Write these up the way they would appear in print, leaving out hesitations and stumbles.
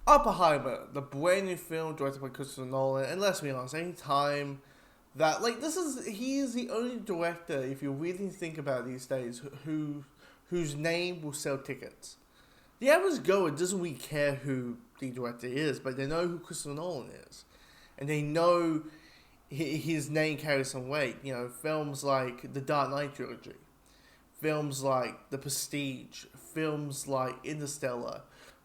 Oppenheimer, the brand new film directed by Christopher Nolan, and let's be honest, any time that he is the only director, if you really think about it these days, whose name will sell tickets. The average goer doesn't really care who the director is, but they know who Christopher Nolan is, and they know his name carries some weight. Films like the Dark Knight trilogy, films like The Prestige, films like Interstellar,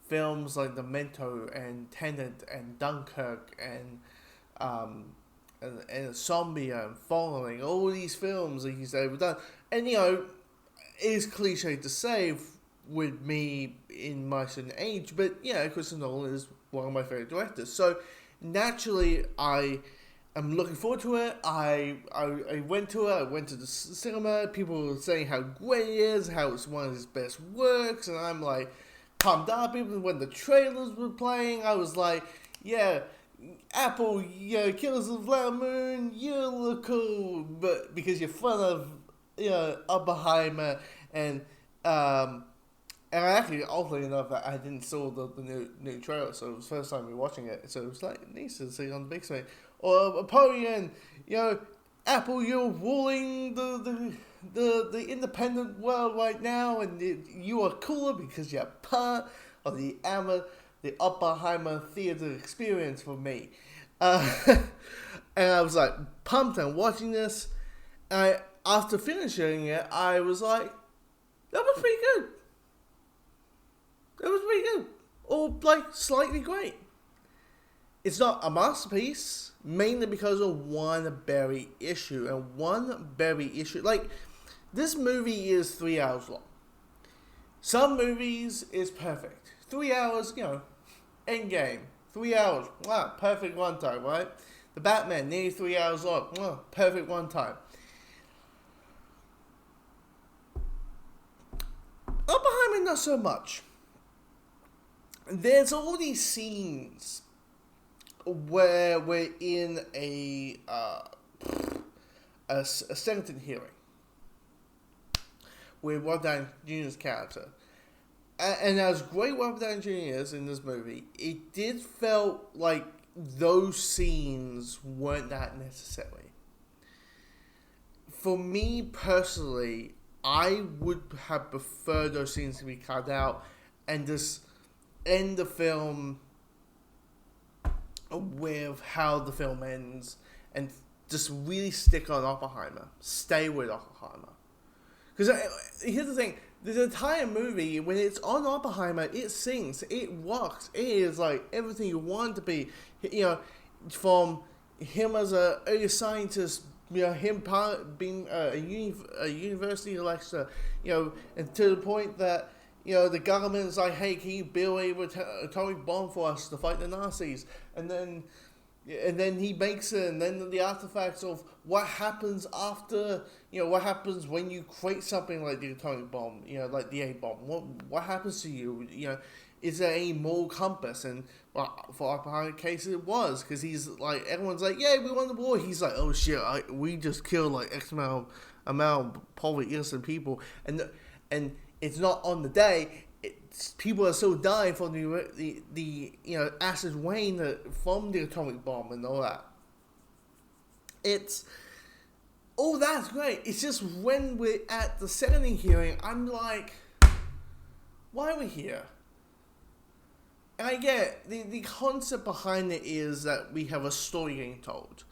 films like Memento and Tenet and Dunkirk and Insomnia and Following, all these films that he's ever done. And it is cliche to say with me in my certain age, but Christopher Nolan is one of my favorite directors. So naturally, I am looking forward to it. I went to it. I went to the cinema. People were saying how great it is, how it's one of his best works, and I'm like pumped up. Even when the trailers were playing, I was like, yeah, Apple, Killers of the Flower Moon, you look cool, but because you're fun of Oppenheimer and actually, oddly enough, I didn't saw the new trailer, so it was the first time we were watching it, so it was like nice to see it on the big screen. Or Napoleon, Apple, you're ruling the independent world right now, and you are cooler because you're part of the Oppenheimer theater experience for me. And I was like pumped and watching this. And after finishing it, I was like, that was pretty good. It was pretty good. Or like slightly great. It's not a masterpiece, mainly because of one very issue. And one very issue, like, this movie is 3 hours long. Some movies is perfect. 3 hours, end game. 3 hours, wow, perfect runtime, right? The Batman, nearly 3 hours long, wow, perfect runtime. Oppenheimer, not so much. There's all these scenes where we're in a sentencing hearing with Robert Downey Jr.'s character. And as great Robert Downey Jr. is in this movie, it did felt like those scenes weren't that necessary. For me personally, I would have preferred those scenes to be cut out and just end the film with how the film ends and just really stick on Oppenheimer. Stay with Oppenheimer. Because here's the thing. The entire movie, when it's on Oppenheimer, it sings, it rocks, it is like everything you want it to be. From him as a early scientist, him being a university lecturer, and to the point that, the government is like, hey, can you build a atomic bomb for us to fight the Nazis? And then he makes it, and then the artifacts of what happens after, what happens when you create something like the atomic bomb, like the A-bomb. What happens to you? Is there a moral compass? And for Oppenheimer's case, it was, because he's like, everyone's like, yeah, we won the war. He's like, oh shit, we just killed like X amount of probably innocent people, and it's not on the day. People are still dying from the acid rain from the atomic bomb and all that. That's great. It's just when we're at the sentencing hearing, I'm like, why are we here? And I get the concept behind it is that we have a story getting told.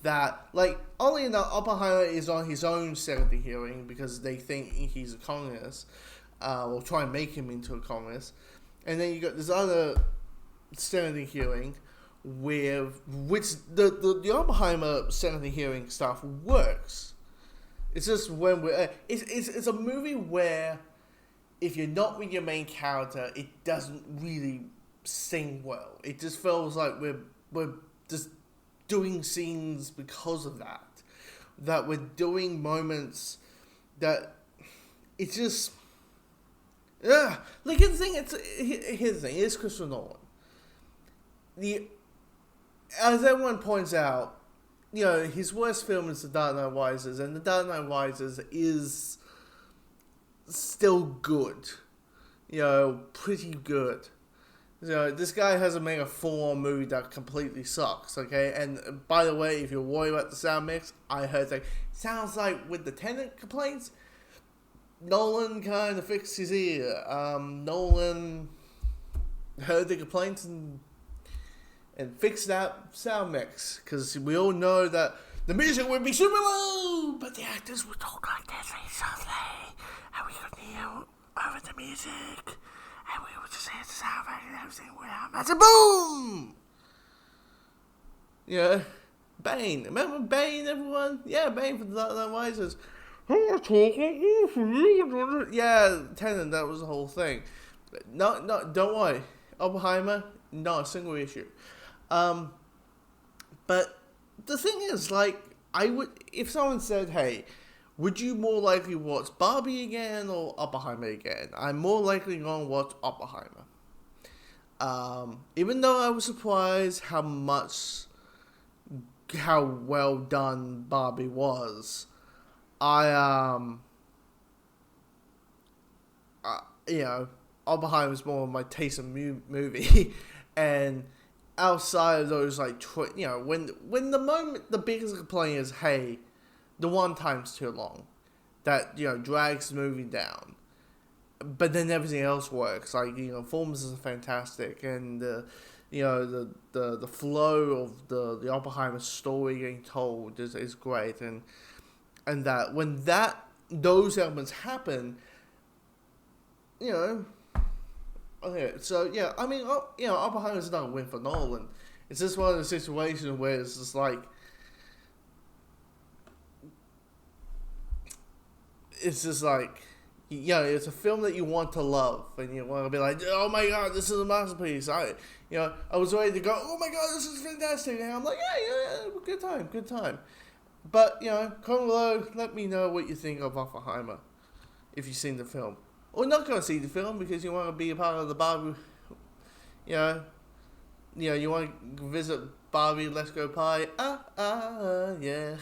That, like, only enough, Oppenheimer is on his own sentencing hearing because they think he's a communist. Or try and make him into a communist. And then you got this other sentencing hearing which the Oppenheimer sentencing hearing stuff works. It's just when we're it's a movie where if you're not with your main character, it doesn't really sing well. It just feels like we're just doing scenes because of that. That we're doing moments that it's just. Yeah, like here's the thing. Here's the thing. It's Christopher Nolan. As everyone points out, his worst film is The Dark Knight Rises, and The Dark Knight Rises is still good. Pretty good. This guy hasn't made a full-on movie that completely sucks, okay? And by the way, if you're worried about the sound mix, I heard that sounds like with the Tenet complaints, Nolan kind of fixed his ear. Nolan heard the complaints and fixed that sound mix, because we all know that the music would be super low, but the actors would talk like this very softly, and we could hear over the music, and we would just hear the sound effect and everything without massive boom! Yeah, Bane. Remember Bane, everyone? Yeah, Bane from the Dark Knight Rises. Yeah, Tenet, that was the whole thing. No, don't worry. Oppenheimer, not a single issue. But the thing is, like, I would, if someone said, hey, would you more likely watch Barbie again or Oppenheimer again? I'm more likely going to watch Oppenheimer. Even though I was surprised how well done Barbie was, Oppenheimer's more of my taste of movie, and outside of those, like, when the biggest complaint is, hey, the one time's too long, that, drags the movie down, but then everything else works, like, performances are fantastic, and the flow of the Oppenheimer story getting told is great, and that when those elements happen, okay, so yeah, I mean, Oppenheimer's not a win for Nolan. It's just one of those situations where it's just like, it's a film that you want to love, and you want to be like, oh my god, this is a masterpiece. I was ready to go, oh my god, this is fantastic, and I'm like, yeah, good time. But, comment below, let me know what you think of Oppenheimer, if you've seen the film. Or not going to see the film because you want to be a part of the Barbie, you want to visit Barbie Let's Go Pie, yeah.